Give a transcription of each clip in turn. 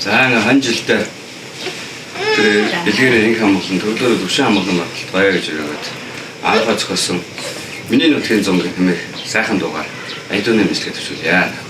За ингээ хан жилдээ тэр дэлгэрийн инх амгалан төвлөрөө төвшин амгалан баталт гоё гэж яваад анхаа зохиосон миний нутгийн зам хэмээх сайхан дуугаар айдууны мэдлэгээ төвшүүлье.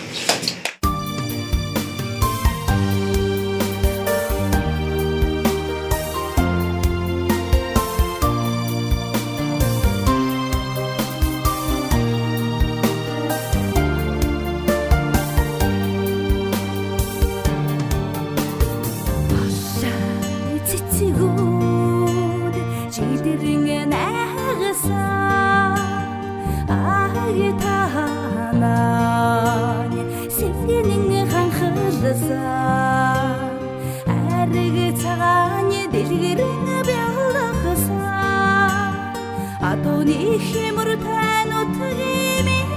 Адууны хэмэр тань утгын минь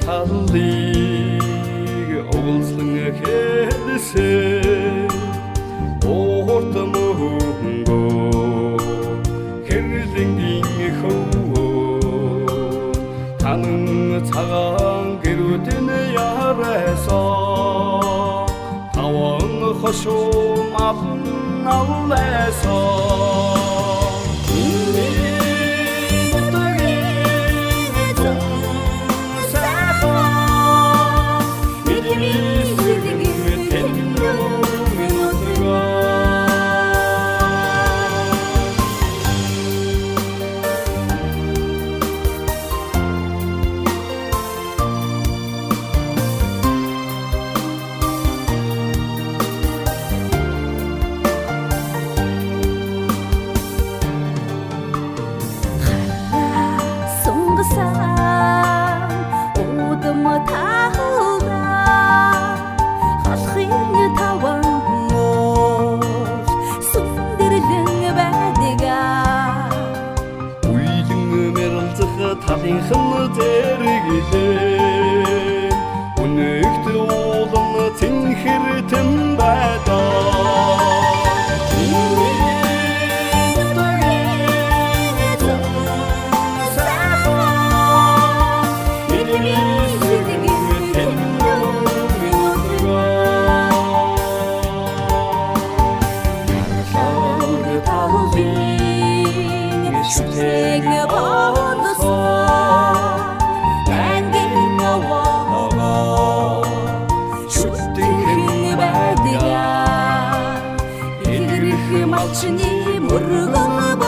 талыг оглослон хэлсэн ортом хөнгө хэрлэнгийн хөө танан цагаан гэрүүдэн яраасаа таван хошуу малн авлаасаа талынхан зэрэглээ өнөөхт уулан цэнхэртэн байдаа малчны мөргөн